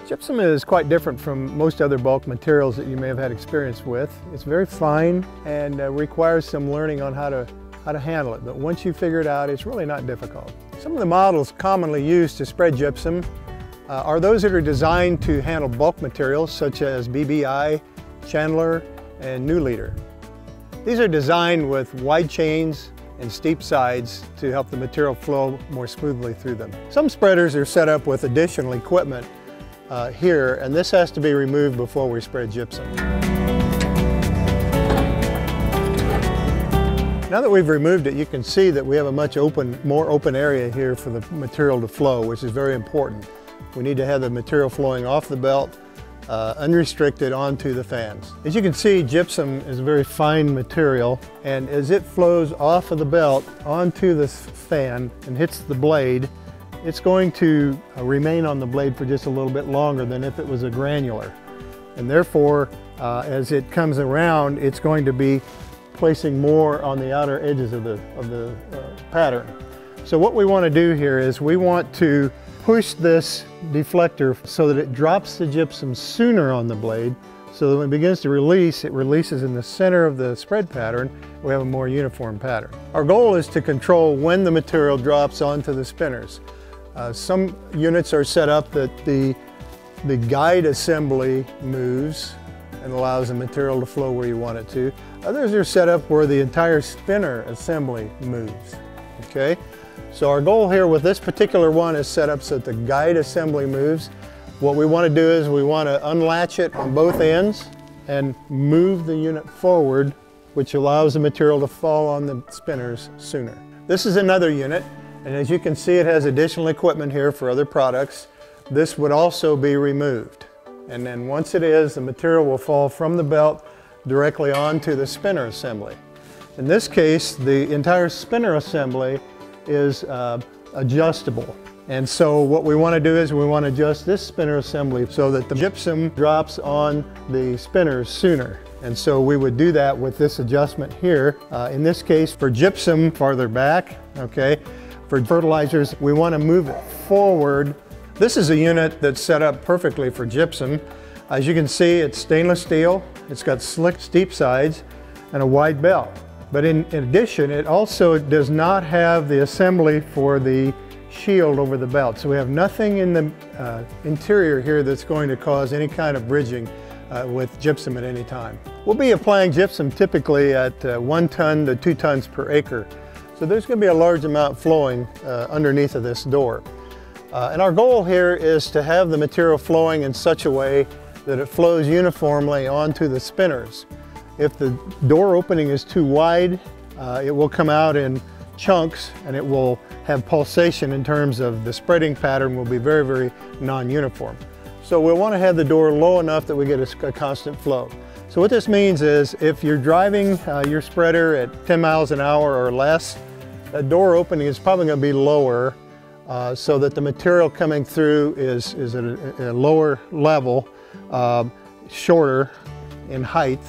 Gypsum is quite different from most other bulk materials that you may have had experience with. It's very fine and requires some learning on how to handle it, but once you figure it out, it's really not difficult. Some of the models commonly used to spread gypsum are those that are designed to handle bulk materials such as BBI, Chandler, and New Leader. These are designed with wide chains and steep sides to help the material flow more smoothly through them. Some spreaders are set up with additional equipment here, and this has to be removed before we spread gypsum. Now that we've removed it, you can see that we have a much more open area here for the material to flow, which is very important. We need to have the material flowing off the belt, unrestricted onto the fans. As you can see, gypsum is a very fine material, and as it flows off of the belt onto the fan and hits the blade, it's going to remain on the blade for just a little bit longer than if it was a granular. And therefore, as it comes around, it's going to be placing more on the outer edges of the pattern. So what we want to do here is we want to push this deflector so that it drops the gypsum sooner on the blade, so that when it begins to release, it releases in the center of the spread pattern. We have a more uniform pattern. Our goal is to control when the material drops onto the spinners. Some units are set up that the guide assembly moves and allows the material to flow where you want it to. Others are set up where the entire spinner assembly moves. Okay? So our goal here with this particular one is set up so that the guide assembly moves. What we want to do is we want to unlatch it on both ends and move the unit forward, which allows the material to fall on the spinners sooner. This is another unit. And as you can see, it has additional equipment here for other products. This would also be removed. And then once it is, the material will fall from the belt directly onto the spinner assembly. In this case, the entire spinner assembly is adjustable. And so what we want to do is we want to adjust this spinner assembly so that the gypsum drops on the spinners sooner. And so we would do that with this adjustment here. In this case, for gypsum, farther back, okay? For fertilizers, we want to move it forward. This is a unit that's set up perfectly for gypsum. As you can see, it's stainless steel. It's got slick, steep sides and a wide belt. But in addition, it also does not have the assembly for the shield over the belt. So we have nothing in the interior here that's going to cause any kind of bridging with gypsum at any time. We'll be applying gypsum typically at 1 ton to 2 tons per acre. So there's going to be a large amount flowing underneath of this door. And our goal here is to have the material flowing in such a way that it flows uniformly onto the spinners. If the door opening is too wide, it will come out in chunks and it will have pulsation in terms of the spreading pattern will be very, very non-uniform. So we'll want to have the door low enough that we get a constant flow. So what this means is if you're driving your spreader at 10 miles an hour or less, that door opening is probably going to be lower so that the material coming through is at a lower level, shorter in height,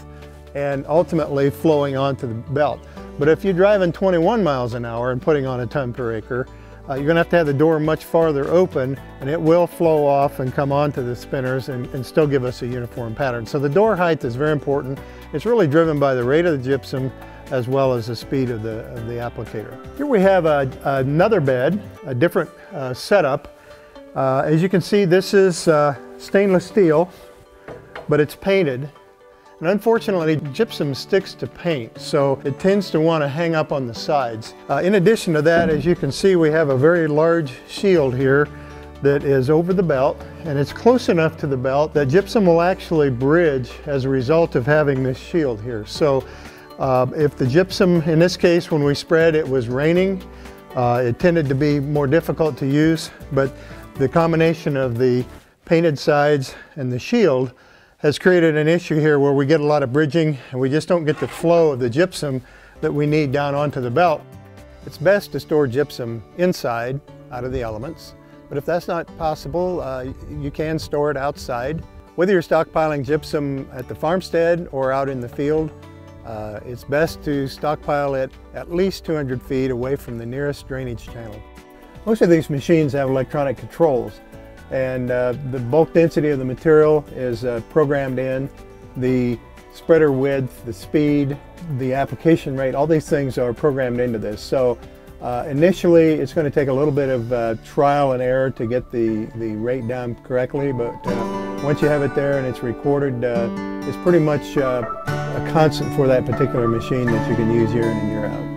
and ultimately flowing onto the belt. But if you're driving 21 miles an hour and putting on a ton per acre, you're going to have the door much farther open, and it will flow off and come onto the spinners and still give us a uniform pattern. So the door height is very important. It's really driven by the rate of the gypsum as well as the speed of the applicator. Here we have another bed, a different setup. As you can see, this is stainless steel, but it's painted. And unfortunately, gypsum sticks to paint, so it tends to want to hang up on the sides. In addition to that, as you can see, we have a very large shield here that is over the belt, and it's close enough to the belt that gypsum will actually bridge as a result of having this shield here. So if the gypsum, in this case, when we spread, it was raining, it tended to be more difficult to use, but the combination of the painted sides and the shield has created an issue here where we get a lot of bridging and we just don't get the flow of the gypsum that we need down onto the belt. It's best to store gypsum inside, out of the elements, but if that's not possible, you can store it outside. Whether you're stockpiling gypsum at the farmstead or out in the field, it's best to stockpile it at least 200 feet away from the nearest drainage channel. Most of these machines have electronic controls. And the bulk density of the material is programmed in. The spreader width, the speed, the application rate, all these things are programmed into this. So initially it's going to take a little bit of trial and error to get the rate down correctly, but once you have it there and it's recorded, it's pretty much a constant for that particular machine that you can use year in and year out.